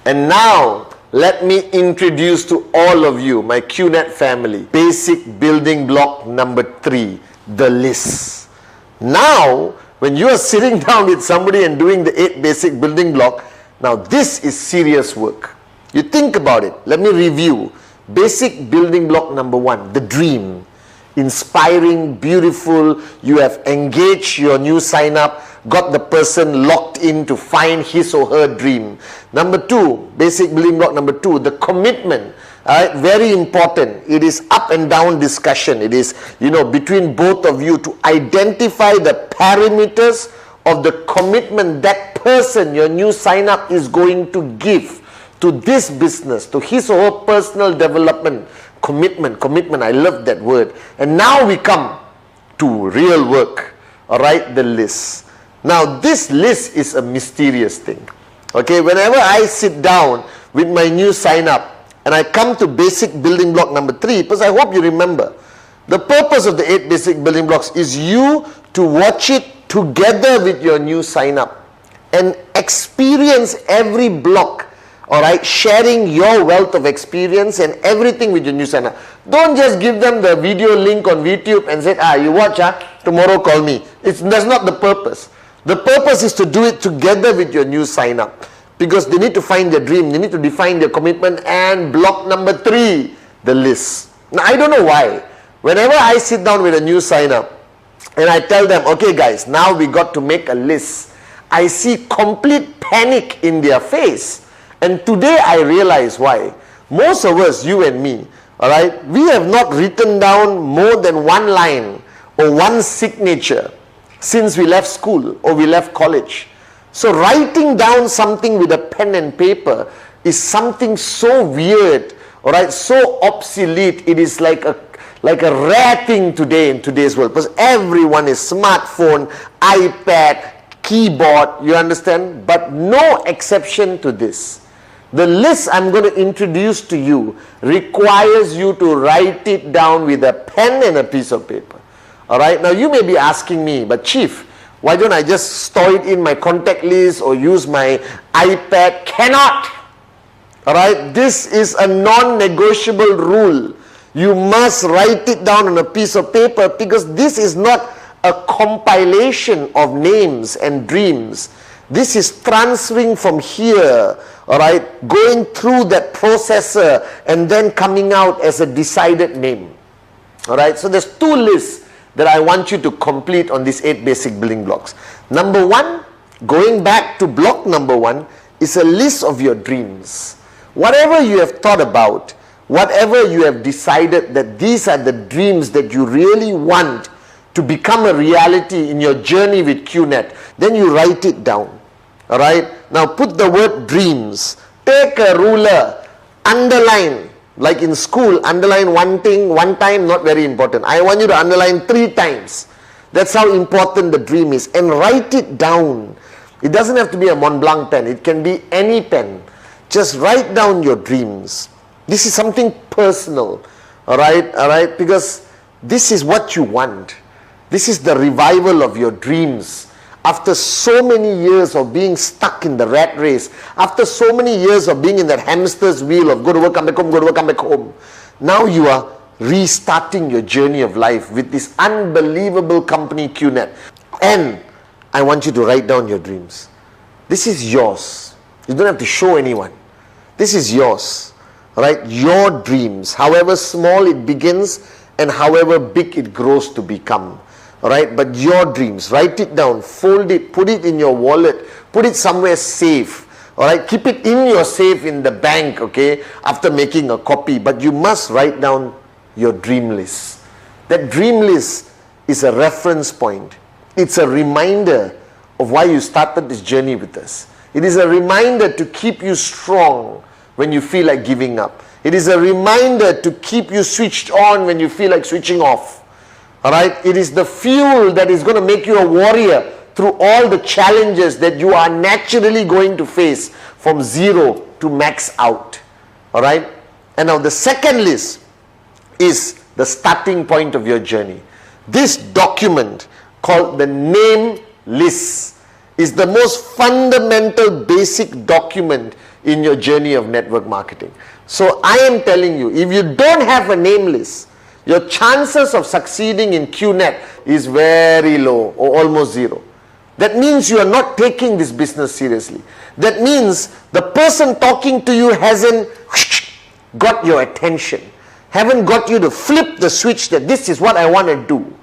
And now, let me introduce to all of you, my QNet family, basic building block number 3, the list. Now, when you are sitting down with somebody and doing the 8 basic building block, now this is serious work. You think about it. Let me review. Basic building block number 1, the dream. Inspiring, beautiful. You have engaged your new sign up, got the person locked in to find his or her dream. Number 2, basic building block number 2, the commitment. Very important. It is up and down discussion. It is, between both of you to identify the parameters of the commitment that person, your new sign up, is going to give to this business, to his or her personal development. Commitment, I love that word. And now we come to real work, all right, the list. Now this list is a mysterious thing, okay? Whenever I sit down with my new sign up and I come to basic building block number 3, because I hope you remember, the purpose of the 8 basic building blocks is you to watch it together with your new sign up and experience every block. Alright, sharing your wealth of experience and everything with your new sign up. Don't just give them the video link on YouTube and say, you watch, tomorrow call me. That's not the purpose. The purpose is to do it together with your new sign up. Because they need to find their dream, they need to define their commitment. And block number 3, the list. Now, I don't know why. Whenever I sit down with a new sign up and I tell them, okay guys, now we got to make a list, I see complete panic in their face. And today I realize why. Most of us, you and me, all right, we have not written down more than one line or one signature since we left school or we left college. So writing down something with a pen and paper is something so weird, all right, so obsolete. It is like a rare thing today in today's world, because everyone is smartphone, iPad, keyboard, you understand? But no exception to this. The list I'm going to introduce to you requires you to write it down with a pen and a piece of paper. Alright, now you may be asking me, but Chief, why don't I just store it in my contact list or use my iPad? Cannot! Alright, this is a non-negotiable rule. You must write it down on a piece of paper, because this is not a compilation of names and dreams. This is transferring from here, all right, going through that processor and then coming out as a decided name. All right, so there's 2 lists that I want you to complete on these 8 basic building blocks. Number 1, going back to block number 1, is a list of your dreams. Whatever you have thought about, whatever you have decided that these are the dreams that you really want to become a reality in your journey with QNet, then you write it down. Alright, now put the word dreams. Take a ruler, underline, like in school, underline one thing, one time, not very important. I want you to underline 3 times. That's how important the dream is. And write it down. It doesn't have to be a Mont Blanc pen. It can be any pen. Just write down your dreams. This is something personal. Alright, because this is what you want. This is the revival of your dreams. After so many years of being stuck in the rat race, after so many years of being in that hamster's wheel of go to work, come back home, go to work, come back home, now you are restarting your journey of life with this unbelievable company QNet. And I want you to write down your dreams. This is yours. You don't have to show anyone. This is yours. Right? Your dreams, however small it begins and however big it grows to become. Alright, but your dreams, write it down, fold it, put it in your wallet, put it somewhere safe. Alright, keep it in your safe in the bank, okay, after making a copy. But you must write down your dream list. That dream list is a reference point. It's a reminder of why you started this journey with us. It is a reminder to keep you strong when you feel like giving up. It is a reminder to keep you switched on when you feel like switching off. Alright, it is the fuel that is going to make you a warrior through all the challenges that you are naturally going to face from 0 to max out. Alright, and now the second list is the starting point of your journey. This document called the name list is the most fundamental basic document in your journey of network marketing. So I am telling you, if you don't have a name list, your chances of succeeding in QNet is very low or almost zero. That means you are not taking this business seriously. That means the person talking to you hasn't got your attention, haven't got you to flip the switch that this is what I want to do.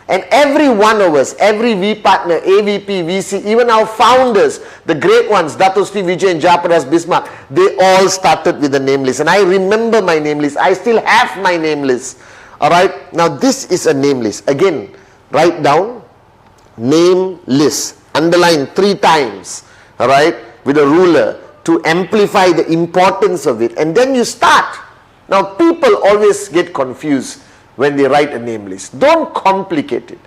And every one of us, every V partner, AVP, VC, even our founders, the great ones, Dato Sri Vijay and Jayaprakash Bismarck, they all started with a name list. And I remember my name list. I still have my name list. Alright, now this is a name list. Again, write down name list. Underline 3 times. Alright, with a ruler to amplify the importance of it. And then you start. Now people always get confused when they write a name list. Don't complicate it.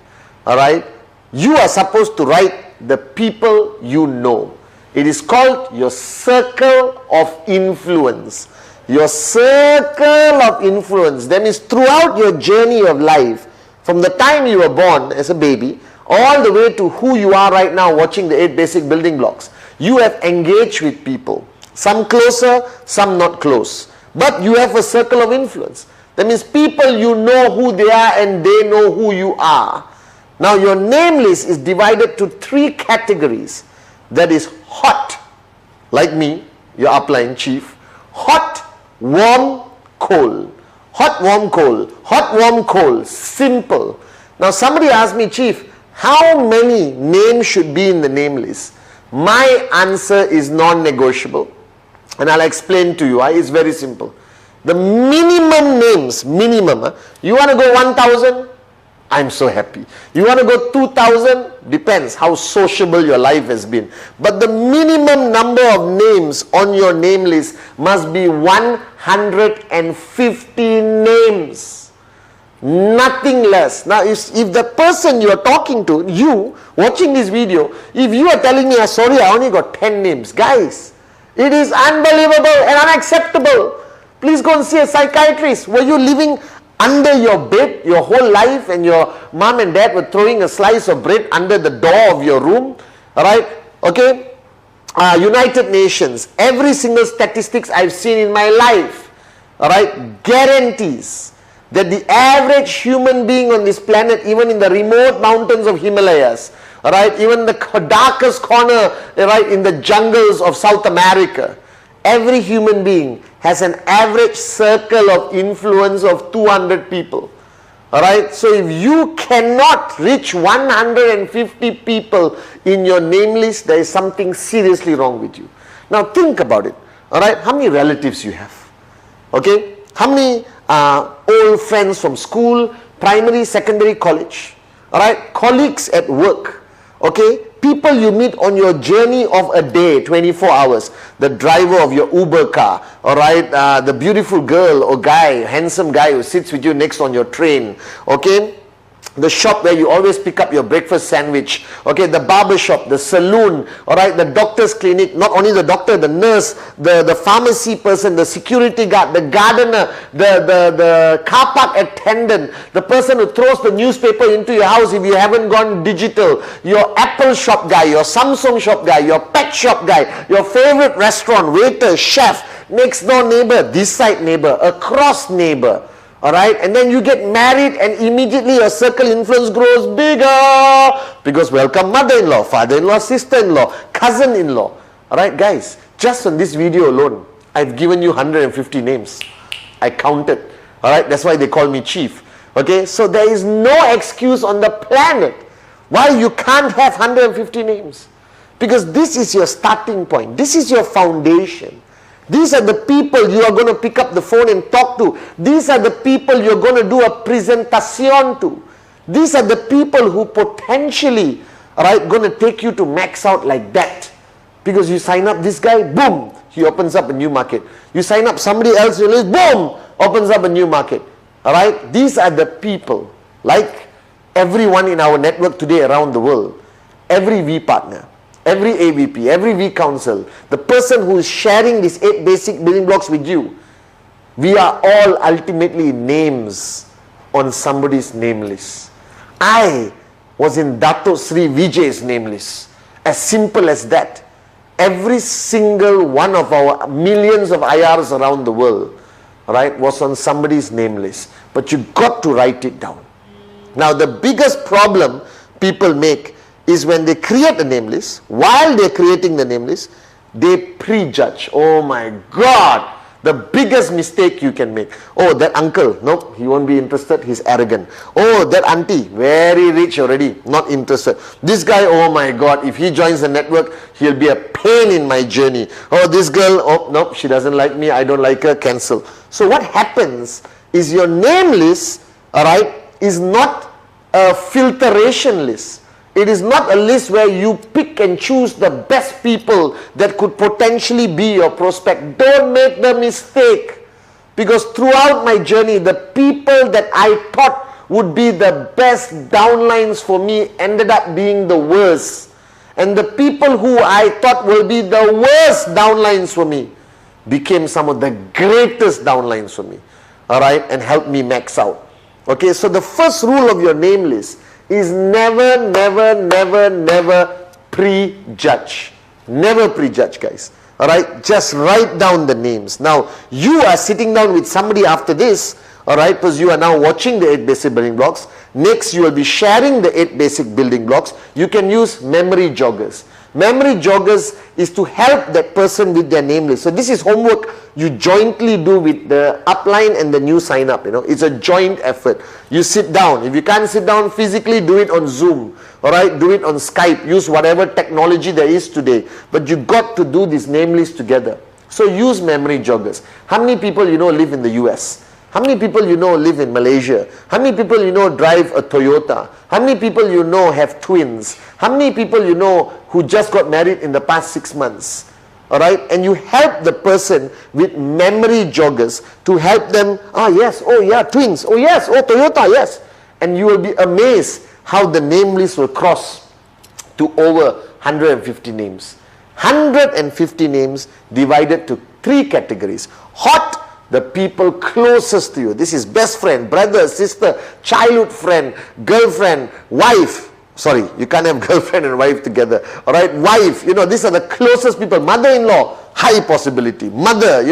Alright? You are supposed to write the people you know. It is called your circle of influence. Your circle of influence. That means throughout your journey of life, from the time you were born as a baby, all the way to who you are right now watching the 8 basic building blocks, you have engaged with people. Some closer, some not close. But you have a circle of influence. That means people, you know who they are and they know who you are. Now your name list is divided to 3 categories. That is hot, like me, your upline chief. Hot, warm, cold. Hot, warm, cold. Hot, warm, cold. Simple. Now somebody asked me, Chief, how many names should be in the name list? My answer is non-negotiable. And I'll explain to you. It's very simple. The minimum names, you want to go 1,000? I'm so happy. You want to go 2,000? Depends how sociable your life has been. But the minimum number of names on your name list must be 150 names. Nothing less. Now, if the person you are talking to, you watching this video, if you are telling me, sorry, I only got 10 names. Guys, it is unbelievable and unacceptable. Please go and see a psychiatrist. Were you living under your bed your whole life and your mom and dad were throwing a slice of bread under the door of your room? Alright? Okay? United Nations, every single statistics I've seen in my life, alright, guarantees that the average human being on this planet, even in the remote mountains of Himalayas, alright, even the darkest corner, right, in the jungles of South America, every human being has an average circle of influence of 200 people. Alright, so if you cannot reach 150 people in your name list, there is something seriously wrong with you. Now think about it. Alright, how many relatives you have? Okay, how many old friends from school, primary, secondary, college? Alright, colleagues at work. Okay, people you meet on your journey of a day, 24 hours, the driver of your Uber car, alright, the beautiful girl or guy, handsome guy who sits with you next on your train, okay, the shop where you always pick up your breakfast sandwich, okay, the barber shop, the saloon, alright, the doctor's clinic, not only the doctor, the nurse, the pharmacy person, the security guard, the gardener, the car park attendant, the person who throws the newspaper into your house if you haven't gone digital, your Apple shop guy, your Samsung shop guy, your pet shop guy, your favorite restaurant, waiter, chef, next door neighbor, this side neighbor, across neighbor. Alright, and then you get married and immediately your circle influence grows bigger because welcome mother-in-law, father-in-law, sister-in-law, cousin-in-law. Alright guys, just on this video alone, I've given you 150 names. I counted. Alright, that's why they call me chief. Okay, so there is no excuse on the planet why you can't have 150 names. Because this is your starting point. This is your foundation. These are the people you are going to pick up the phone and talk to. These are the people you're going to do a presentation to. These are the people who potentially are going to take you to max out like that. Because you sign up this guy, boom, he opens up a new market. You sign up somebody else, you list, boom, opens up a new market. Alright, these are the people, like everyone in our network today around the world, every V partner, every AVP, every V council, the person who is sharing these 8 basic building blocks with you, we are all ultimately names on somebody's name list. I was in Dato Sri Vijay's name list. As simple as that. every single one of our millions of IRs around the world, right, was on somebody's name list. But you got to write it down. Now the biggest problem people make is when they create a name list, while they're creating the name list, they prejudge. Oh my God! The biggest mistake you can make. Oh, that uncle, nope, he won't be interested, he's arrogant. Oh, that auntie, very rich already, not interested. This guy, oh my God, if he joins the network, he'll be a pain in my journey. Oh, this girl, oh, nope, she doesn't like me, I don't like her, cancel. So what happens is your name list, alright, is not a filtration list. It is not a list where you pick and choose the best people that could potentially be your prospect. Don't make the mistake. Because throughout my journey, the people that I thought would be the best downlines for me ended up being the worst. And the people who I thought will be the worst downlines for me became some of the greatest downlines for me. Alright, and helped me max out. Okay, so the first rule of your name list is never, never, never, never prejudge. Never prejudge, guys. Alright, just write down the names. Now, you are sitting down with somebody after this, alright, because you are now watching the 8 basic building blocks. Next, you will be sharing the 8 basic building blocks. You can use memory joggers. Memory joggers is to help that person with their name list. So this is homework you jointly do with the upline and the new sign up. It's a joint effort. You sit down. If you can't sit down physically, do it on Zoom. Alright, do it on Skype. Use whatever technology there is today. But you got to do this name list together. So use memory joggers. How many people live in the US? How many people live in Malaysia? How many people drive a Toyota? How many people have twins? How many people who just got married in the past 6 months? Alright, and you help the person with memory joggers to help them, yes, oh yeah, twins, oh yes, oh Toyota, yes. And you will be amazed how the name list will cross to over 150 names. 150 names divided to 3 categories. Hot, the people closest to you. This is best friend, brother, sister, childhood friend, girlfriend, wife. Sorry, you can't have girlfriend and wife together. Alright, wife, these are the closest people. Mother-in-law, high possibility. Mother,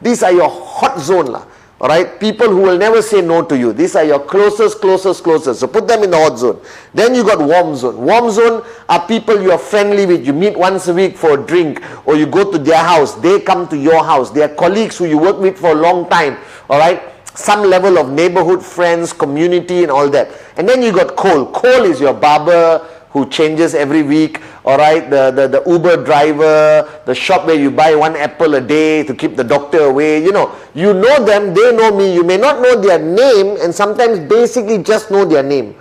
these are your hot zone. Alright, people who will never say no to you. These are your closest. So put them in the hot zone. Then you got warm zone. Warm zone are people you are friendly with. You meet once a week for a drink, or you go to their house. They come to your house. They are colleagues who you work with for a long time. Alright, some level of neighborhood friends, community and all that. And then you got cold. Cold is your barber who changes every week. Alright, the Uber driver, the shop where you buy 1 apple a day to keep the doctor away. You know them, they know me. You may not know their name, and sometimes basically just know their name.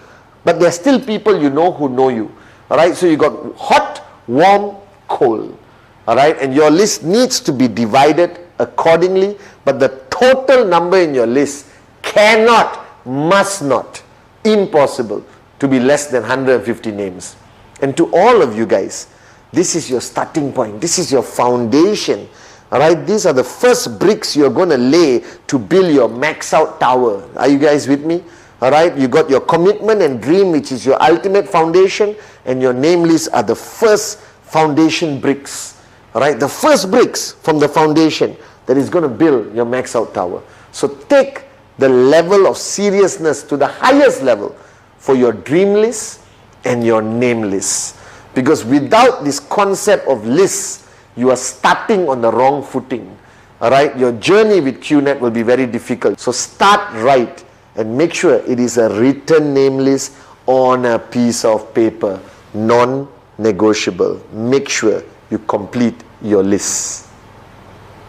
But they're still people who know you. Alright, so you got hot, warm, cold. Alright, and your list needs to be divided accordingly, but the total number in your list cannot, must not, impossible to be less than 150 names. And to all of you guys, this is your starting point. This is your foundation. Alright, these are the first bricks you're going to lay to build your max out tower. Are you guys with me? Alright, you got your commitment and dream, which is your ultimate foundation, and your name list are the first foundation bricks. Alright, the first bricks from the foundation that is going to build your max out tower. So take the level of seriousness to the highest level for your dream list and your name list. Because without this concept of lists, you are starting on the wrong footing. Alright, your journey with QNet will be very difficult. So start right and make sure it is a written name list on a piece of paper. Non-negotiable. Make sure you complete your list.